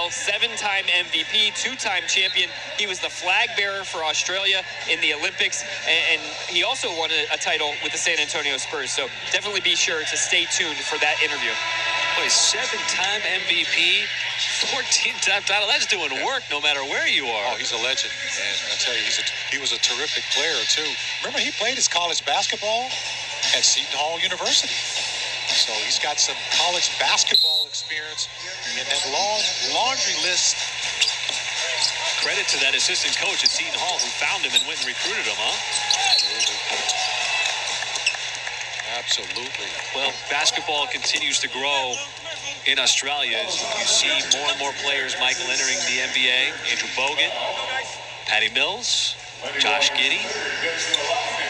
well. 7-time MVP, 2-time champion. He was the flag bearer for Australia in the Olympics, and he also won a title with the San Antonio Spurs. So definitely be sure to stay tuned for that interview. Boy, 7-time MVP, 14-time title. That's doing work no matter where you are. Oh, he's a legend, man. I tell you, he was a terrific player, too. Remember, he played his college basketball at Seton Hall University. So he's got some college basketball experience in that long laundry list. Credit to that assistant coach at Seton Hall who found him and went and recruited him, huh? Absolutely. Well, basketball continues to grow in Australia as you see more and more players, Michael, entering the NBA. Andrew Bogut, Patty Mills, Josh Giddey,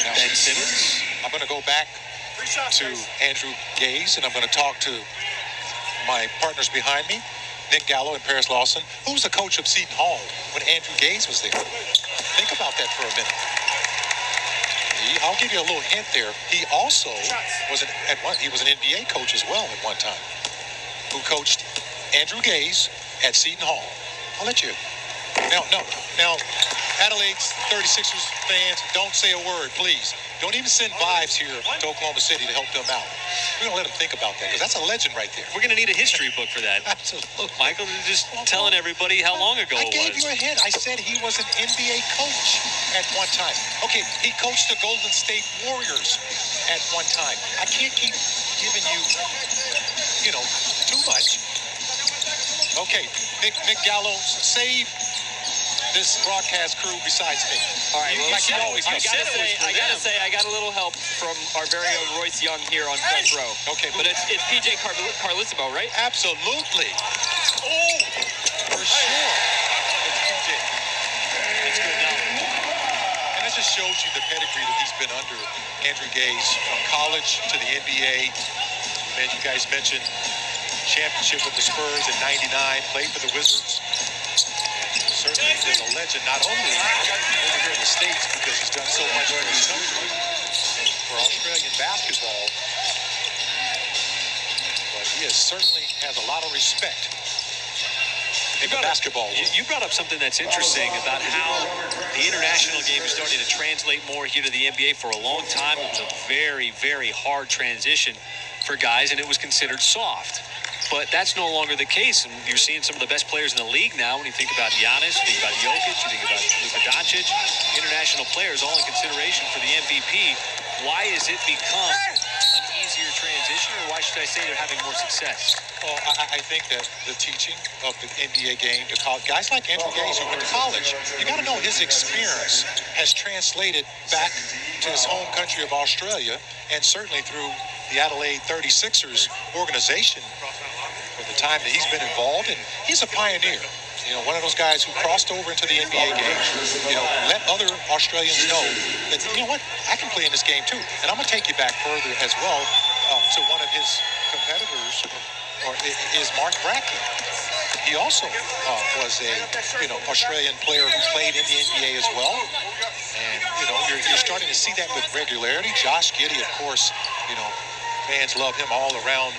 Ben Simmons. I'm going to go back to Andrew Gaze, and I'm going to talk to my partners behind me, Nick Gallo and Paris Lawson. Who was the coach of Seton Hall when Andrew Gaze was there? Think about that for a minute. I'll give you a little hint there. He also was he was an NBA coach as well at one time, who coached Andrew Gaze at Seton Hall. I'll let you. Now, Adelaide's 36ers fans, don't say a word, please. Don't even send vibes here to Oklahoma City to help them out. We're going to let them think about that, because that's a legend right there. We're going to need a history book for that. Absolutely. Michael, just telling everybody how long ago it was. I gave you a hint. I said he was an NBA coach at one time. Okay, he coached the Golden State Warriors at one time. I can't keep giving you, too much. Okay, Nick Gallo, save this broadcast crew besides me. All right, well, I gotta say, I got a little help from our very own Royce Young here on front row. Okay, but it's PJ Carlissimo, right? Absolutely. Oh, for sure. It's PJ. That's good now. And that just shows you the pedigree that he's been under, Andrew Gaze, from college to the NBA. Man, you guys mentioned championship with the Spurs in '99, played for the Wizards. Certainly is a legend, not only over here in the States, because he's done so much for his country and for Australian basketball, but he certainly has a lot of respect in the basketball world. You brought up something that's interesting about how the international game is starting to translate more here to the NBA. For a long time, it was a very, very hard transition for guys, and it was considered soft. But that's no longer the case, and you're seeing some of the best players in the league now. When you think about Giannis, you think about Jokic, you think about Luka Doncic, international players all in consideration for the MVP. Why has it become an easier transition, or why should I say they're having more success? Well, I think that the teaching of the NBA game to college, guys like Andrew Gaze who went to college, you got to know his experience has translated back to his home country of Australia, and certainly through the Adelaide 36ers organization for the time that he's been involved. And he's a pioneer, one of those guys who crossed over into the NBA game, let other Australians know that, what, I can play in this game too. And I'm going to take you back further as well to one of his competitors, is Mark Brackley. He also was a, Australian player who played in the NBA as well. And, you're starting to see that with regularity. Josh Giddey, of course, fans love him all around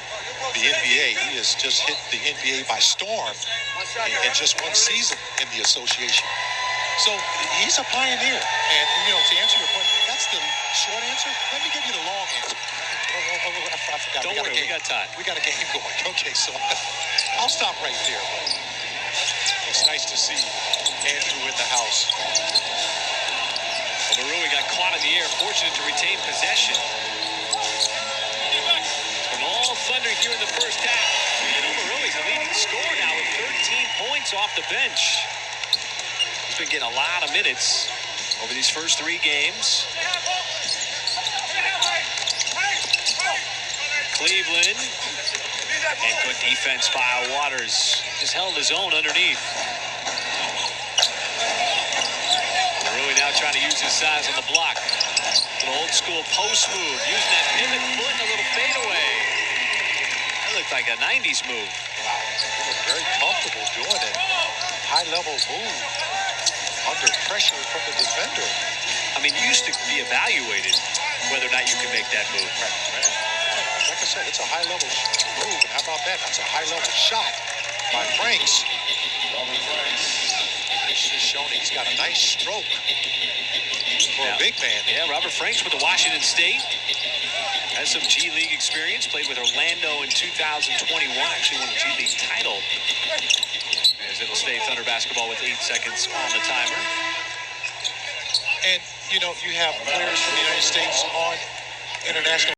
the NBA. He has just hit the NBA by storm in just one season in the association. So he's a pioneer. And, to answer your point, that's the short answer. Let me give you the long answer. I forgot. Don't worry, we got time. We got a game going. Okay, so I'll stop right there. But it's nice to see Andrew in the house. Well, Marui got caught in the air, fortunate to retain possession. All thunder here in the first half. Marui's a leading scorer now with 13 points off the bench. He's been getting a lot of minutes over these first 3 games. Cleveland. And good defense by Waters. Just held his own underneath. Marui now trying to use his size on the block. An old school post move, using that pivot foot and a little fadeaway. That looked like a 90s move. Wow, he was very comfortable doing it. High-level move under pressure from the defender. I mean, you used to be evaluated whether or not you could make that move. Right. Like I said, it's a high-level move, and how about that? That's a high-level shot by Franks. shown that he's got a nice stroke for a big man. Yeah, Robert Franks with the Washington State. Has some G League experience. Played with Orlando in 2021. Actually won a G League title. As it'll stay Thunder basketball with 8 seconds on the timer. And, you know, you have players from the United States on international